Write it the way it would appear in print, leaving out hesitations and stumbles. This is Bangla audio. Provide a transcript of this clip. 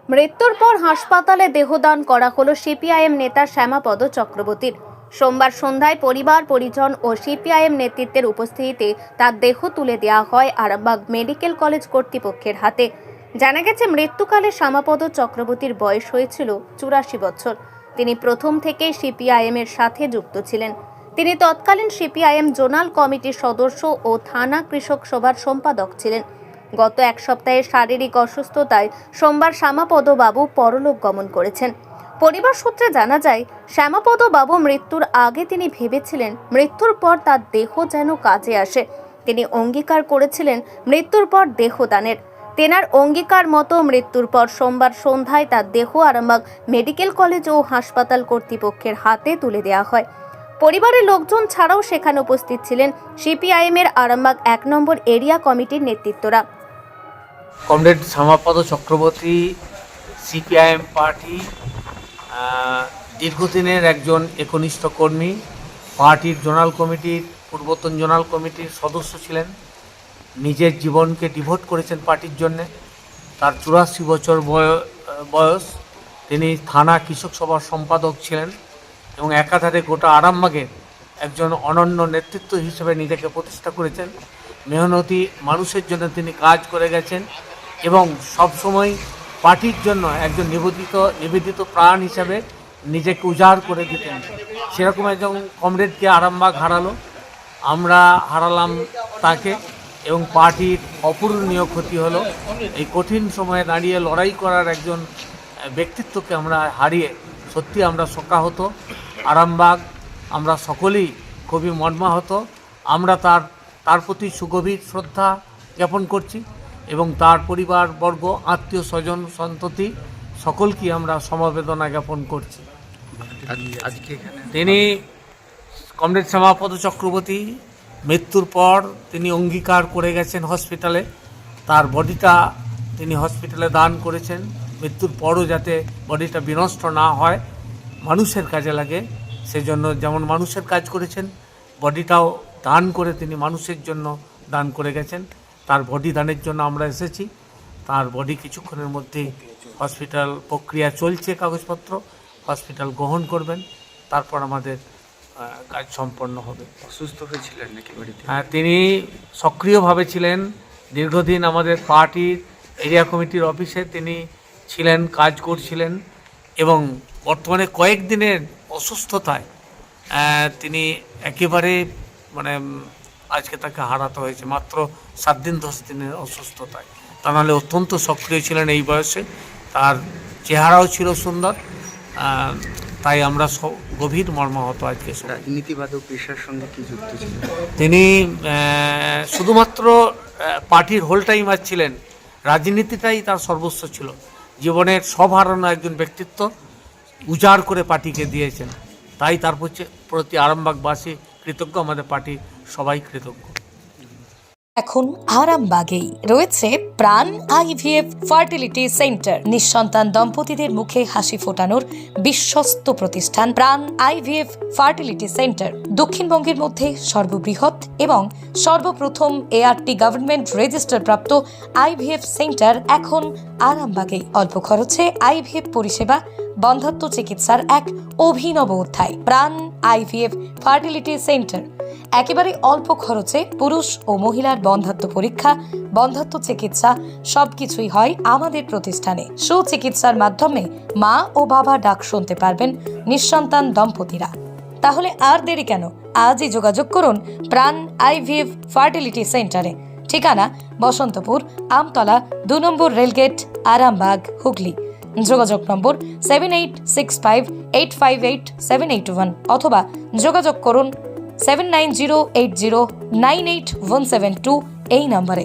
মৃত্যুর পর হাসপাতালে দেহদান করা হলো সিপিআইএম নেতা শ্যামাপদ চক্রবর্তীর। সোমবার সন্ধ্যায় পরিবার পরিজন ও সিপিআইএম নেতৃত্বের উপস্থিতিতে তার দেহ তুলে দেওয়া হয় আরামবাগ মেডিকেল কলেজ কর্তৃপক্ষের হাতে। জানা গেছে, মৃত্যুকালে শ্যামাপদ চক্রবর্তীর বয়স হয়েছিল 84 বছর। তিনি প্রথম থেকেই সিপিআইএম এর সাথে যুক্ত ছিলেন। তিনি তৎকালীন সিপিআইএম জোনাল কমিটির সদস্য ও থানা কৃষক সভার সম্পাদক ছিলেন। গত এক সপ্তাহের শারীরিক অসুস্থতায় সোমবার শ্যামাপদ বাবু পরলোক গমন করেছেন। পরিবার সূত্রে জানা যায়, শ্যামাপদ বাবু মৃত্যুর আগে তিনি ভেবেছিলেন মৃত্যুর পর তার দেহ যেন কাজে আসে। তিনি অঙ্গীকার করেছিলেন মৃত্যুর পর দেহদানের। তেনার অঙ্গীকার মতো মৃত্যুর পর সোমবার সন্ধ্যায় তার দেহ আরামবাগ মেডিকেল কলেজ ও হাসপাতাল কর্তৃপক্ষের হাতে তুলে দেওয়া হয়। পরিবারের লোকজন ছাড়াও সেখানে উপস্থিত ছিলেন সিপিআইএম এর আরামবাগ 1 নম্বর এরিয়া কমিটির নেতৃত্বরা। Comrade Shyamapada Chakraborty CPIM party দীর্ঘদিনের একজন একনিষ্ঠ কর্মী। পার্টির জোনাল কমিটির পূর্বতন জোনাল কমিটির সদস্য ছিলেন। নিজের জীবনকে ডিভোট করেছেন পার্টির জন্যে। তার 84 বছর বয়স। তিনি থানা কৃষক সভার সম্পাদক ছিলেন এবং একাধারে গোটা আরামবাগের একজন অনন্য নেতৃত্ব হিসেবে নিজেকে প্রতিষ্ঠা করেছেন। মেহনতি মানুষের জন্য তিনি কাজ করে গেছেন এবং সবসময় পার্টির জন্য একজন নিবেদিত প্রাণ হিসাবে নিজেকে উজাড় করে দিতেন। সেরকম একজন কমরেডকে আরামবাগ হারালো। আমরা হারালাম তাকে এবং পার্টির অপূরণীয় ক্ষতি হলো। এই কঠিন সময়ে দাঁড়িয়ে লড়াই করার একজন ব্যক্তিত্বকে আমরা হারিয়ে সত্যি আমরা শোকাহত। আরামবাগ আমরা সকলেই খুবই মর্মাহত। আমরা তার প্রতি সুগভীর শ্রদ্ধা জ্ঞাপন করছি এবং তার পরিবারবর্গ, আত্মীয় স্বজন, সন্ততি সকলকে আমরা সমবেদনা জ্ঞাপন করছি। তিনি কমরেড শ্যামাপদ চক্রবর্তী মৃত্যুর পর তিনি অঙ্গীকার করে গেছেন হসপিটালে, তার বডিটা তিনি হসপিটালে দান করেছেন। মৃত্যুর পরও যাতে বডিটা বিনষ্ট না হয়, মানুষের কাজে লাগে, সেজন্য যেমন মানুষের কাজ করেছেন, বডিটাও দান করে তিনি মানুষের জন্য দান করে গেছেন। তার বডি দানের জন্য আমরা এসেছি। তার বডি কিছুক্ষণের মধ্যেই হসপিটাল প্রক্রিয়া চলছে, কাগজপত্র হসপিটাল গ্রহণ করবেন, তারপর আমাদের কাজ সম্পন্ন হবে। অসুস্থ হয়েছিলেন নাকি বাড়িতে? হ্যাঁ, তিনি সক্রিয়ভাবে ছিলেন। দীর্ঘদিন আমাদের পার্টির এরিয়া কমিটির অফিসে তিনি ছিলেন, কাজ করছিলেন এবং বর্তমানে কয়েকদিনের অসুস্থতায় তিনি একেবারে আজকে তাকে হারাতে হয়েছে, মাত্র 7 দিন 10 দিনের অসুস্থতায়। তা নাহলে অত্যন্ত সক্রিয় ছিলেন এই বয়সে। তার চেহারাও ছিল সুন্দর। তাই আমরা গভীর মর্মাহত আজকে। রাজনীতিবাদ ও পেশার সঙ্গে কি যুক্ত ছিলেন? তিনি শুধুমাত্র পার্টির হোল টাইমার ছিলেন, রাজনীতিটাই তার সর্বস্ব ছিল। জীবনের সব হারানো একজন ব্যক্তিত্ব উজাড় করে পার্টিকে দিয়েছেন। তাই তার প্রতি আরামবাগবাসী কৃতজ্ঞ, আমাদের পার্টি সবাই কৃতজ্ঞ। এখন আরামবাগেই রয়েছে প্রাণ আইভিএফ ফার্টিলিটি সেন্টার। নিঃসন্তান দম্পতিদের মুখে হাসি ফোটানোর বিশ্বস্ত প্রতিষ্ঠান প্রাণ আইভিএফ ফার্টিলিটি সেন্টার দক্ষিণবঙ্গের মধ্যে সর্ববৃহৎ এবং সর্বপ্রথম এআরটি গভর্নমেন্ট রেজিস্টার প্রাপ্ত আইভিএফ সেন্টার এখন আরামবাগেই। অল্প খরচে আইভিএফ পরিষেবা, বন্ধ্যাত্ব চিকিৎসার এক অভিনব অধ্যায়। প্রাণ আইভিএফ ফার্টিলিটি সেন্টার একেবারে অল্প খরচে পুরুষ ও মহিলার বন্ধ্যাত্ব পরীক্ষা, বন্ধ্যাত্ব চিকিৎসা সবকিছুই হয় আমাদের প্রতিষ্ঠানে। সুচিকিৎসার মাধ্যমে মা ও বাবা ডাক শুনতে পারবেন নিঃসন্তান দম্পতিরা। তাহলে আর দেরি কেন? আজই যোগাযোগ করুন প্রাণ আইভিএফ ফার্টিলিটি সেন্টারে। ঠিকানা বসন্তপুর, আমতলা, 2 নম্বর রেলগেট, আরামবাগ, হুগলি। যোগাযোগ নম্বর 7865858781 অথবা যোগাযোগ করুন 7908098172 এই নম্বরে।